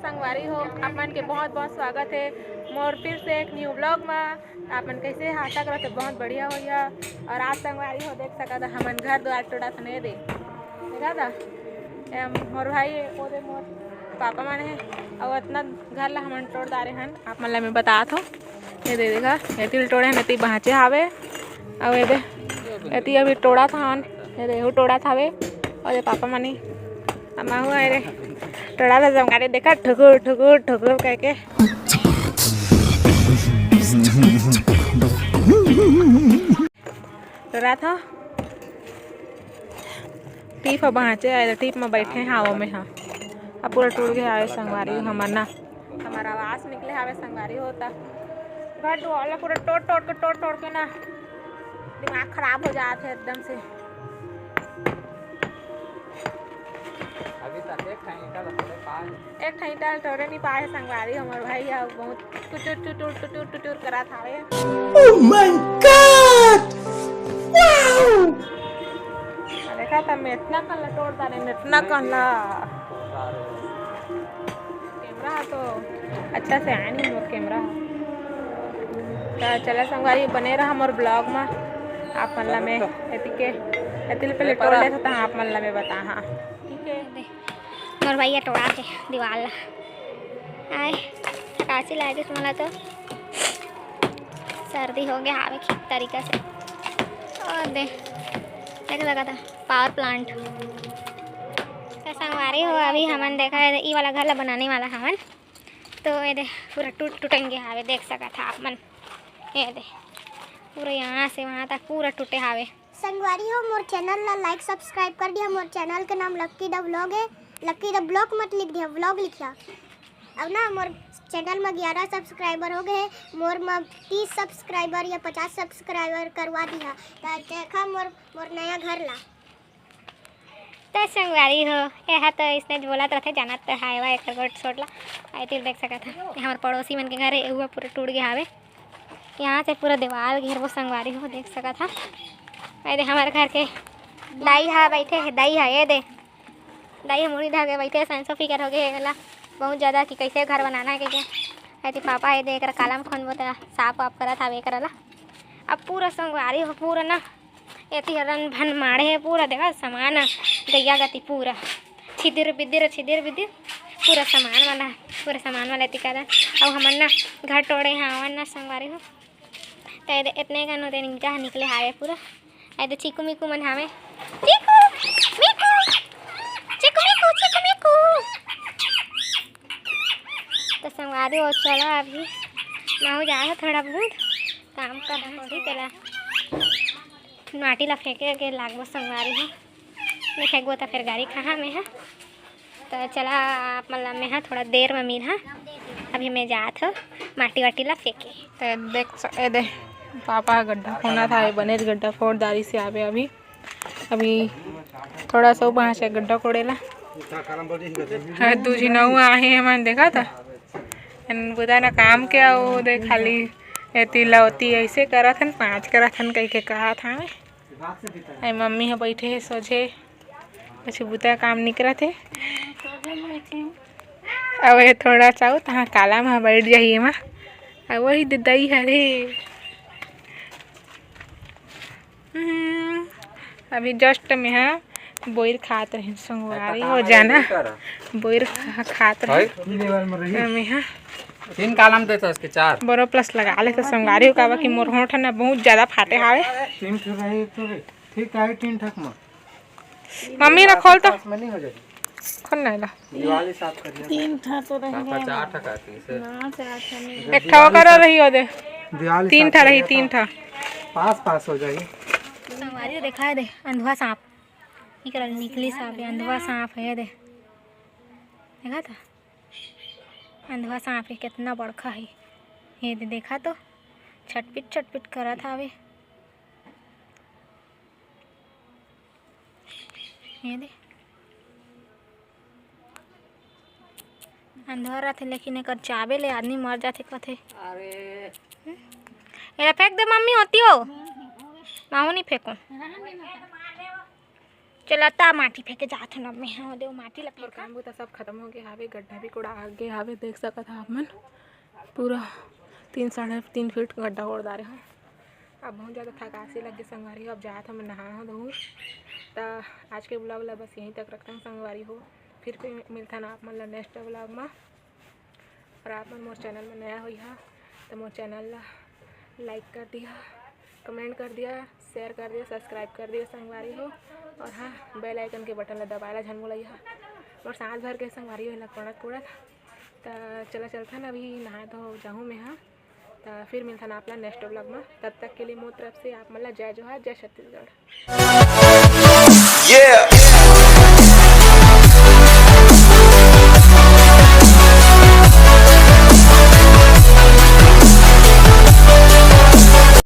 संगवारी हो अपन के बहुत बहुत स्वागत है मोर फिर से एक न्यू ब्लॉग में। अपन कैसे आशा करो तो बहुत बढ़िया हो गया। और आज संगवारी हो देख सका था हमन घर द्वार टोड़ा थने दे देखा था मोर भाई ओदे मोर पापा माने और इतना घर ला हमन तोड़ दारे हन आप मन ला मैं बता थो ये दे देखा एती टोड़े नती बाँचे हावे और ये दे एती अभी टोड़ा था हन ये दे टोड़ा थावे और पापा मानी माहू आए रे टोड़ा था जमगारे देखा ठुकुर ठुकुर ठुकुर कह के टोड़ा था टीप बाँचे आए टीप में बैठे हाव में हाँ अब पूरा टूट गया आवे संगवारी हमार ना हमारा आवाज़ निकले हावे संगवारी होता घर वाला पूरा तोड़ के ना दिमाग खराब हो जाते एकदम से। एक ठाई तोड़े नहीं पाए संगवारी हमार भाई अब बहुत टुटुर करा था। ओह माय गॉड वाओ देखा था मैं इतना कल्ला तोड़ता नहीं इतना कल्ला कैमरा तो अच्छा से आया नहीं मोर कैमरा तो चला संगवारी बने रहा मोर ब्लॉग में आप मन ला में एतिल पहले तोड़ लेता था आप मन ला में बता हाँ ठीक है। मोर भैया टोड़ा के दीवार ला आए थकासी लागे तुम्हारा तो सर्दी हो गया हावे ठीक तरीका से और देख लगा था पावर प्लांट तो संगवारी हो अभी हमन देखा है ये वाला घर ला बनाने वाला हमन तो ये दे पूरा टूटेंगे हावे देख सका था आप मन ये दे पूरा यहाँ से वहाँ तक पूरा टूटे हावे। संगवारी हो मोर चैनल ला लाइक सब्सक्राइब कर दिया। मोर चैनल का नाम लक्की द ब्लॉग है। लक्की द ब्लॉग मत लिख दिया व्लॉग लिखिया। अब ना मोर चैनल में 11 सब्सक्राइबर हो गए मोर में 30 सब्सक्राइबर या 50 सब्सक्राइबर करवा दिया तो देखा मोर नया घर ला तो संगवारी हो यह तो इसने बोला तो थे जाना तो हाय वा एक गोट छोड़ ला आई तो देख सका था हमारे पड़ोसी मन के घर है हुआ पूरा टूट गया हावे यहाँ से पूरा दीवार घेर वो संगवारी हो देख सका था। ये दे हमारे घर के दाई हा बैठे है दाई हा ये दे दाई मुड़ी धागे बैठे साइंस फिकर हो गए वाला बहुत ज़्यादा कि कैसे घर बनाना है क्या ऐसे पापा ये देख कालम खन बोता साफ वाफ करा था वे करला अब पूरा संगवारी हो पूरा ना एती रन भन मारे है पूरा देखा सामान गैया गति पूरा छिदिर बिदिर पूरा सामान वाला एती करा अब हमन ना घर तोड़े हावन ना संगवारी हो तो इतने का नोते नीचा निकले हावे पूरा ऐसे चीकू मिकू मन हावे चीकू मिकू तो संगवारी हो चला अभी मैं जा थोड़ा बहुत काम करना पड़ी तेला माटी ला फेंके के लागबो संगवारी हो नहीं फेंकबो तो फिर गाड़ी कहाँ में है तो चला आप मतलब में हाँ थोड़ा देर में मिल हाँ अभी मैं जात हो माटी वाटी ला फेंके तो देख पापा गड्ढा खोना था बने गड्ढा फोड़ दारी से आवे अभी थोड़ा सा वहाँ से गड्ढा कोड़ेला दूजी नऊ आहे मन देखा था बुदा ना काम क्या वो दे खाली एती लौती ऐसे करा था 5 करा था कह के कहा था आई मम्मी है बैठे है सोझे अच्छे बुता काम निकला थे अब ये थोड़ा चाहो तहाँ काला में बैठ जाइए माँ अब वही दई हरे अभी जस्ट में हाँ बोर खात रहे संगवारी हो जाना बोर खात रहे में हाँ 3 कालम देता इसके 4 बरो प्लस लगा ले तो संगवारी का कि मोर होठ ना बहुत ज्यादा फाटे हावे 3 ठक रही तो ठीक है 3 ठक में मम्मी ना खोल तो नहीं हो जाएगी खोल नहीं ला दिवाली साफ कर 3 था तो रह 4 ठक आती है ना से अच्छा नहीं एक ठा करो रही हो दे दिवाली 3 ठा रही 3 ठा पास हो जाएगी संगवारी देखा है दे अंधवा सांप निकल निकली सांप है अंधवा सांप है दे देखा था अंधवा सांप है कितना बड़का है ये दे देखा तो छटपिट करा था अभी ये दे अंधवा रहते लेकिन एक चाबे ले आदमी मर जाते कथे अरे ये फेंक दे मम्मी होती हो माहू नहीं फेंको चलो ता माटी फेंके जात हूँ अब मैं हाँ देव माटी ला और फेंका काम तो सब खत्म हो गया हावे गड्ढा भी कोड़ा आगे हावे देख सकत हा आप मन पूरा 3-3.5 फीट गड्ढा कोड़ डारे हैं। अब बहुत ज़्यादा थकासी लगी संगवारी हो अब जात हम नहा हो दूँ तो आज के ब्लॉग ला बस यहीं तक रखते हैं संगवारी हो फिर मिलता ना आप मन ला नेक्स्ट ब्लॉग में। और आप मन मोर चैनल में नया हुई है तो मोर चैनल ला लाइक कर दिया, कमेंट कर दिया, शेयर कर दिया, सब्सक्राइब कर दिया संगवारी हो। और हाँ बेल आइकन के बटन ला दबाएला झन मोलैया और सांस भर के संगवारी हो लग पड़त कोड़त तो चला चलता ना अभी नहाए तो जाऊँ मैं हाँ तो फिर मिलता ना आप ला नेक्स्ट ब्लॉग में। तब तक के लिए मोर तरफ से आप मन ला जय जोहार, जय छत्तीसगढ़।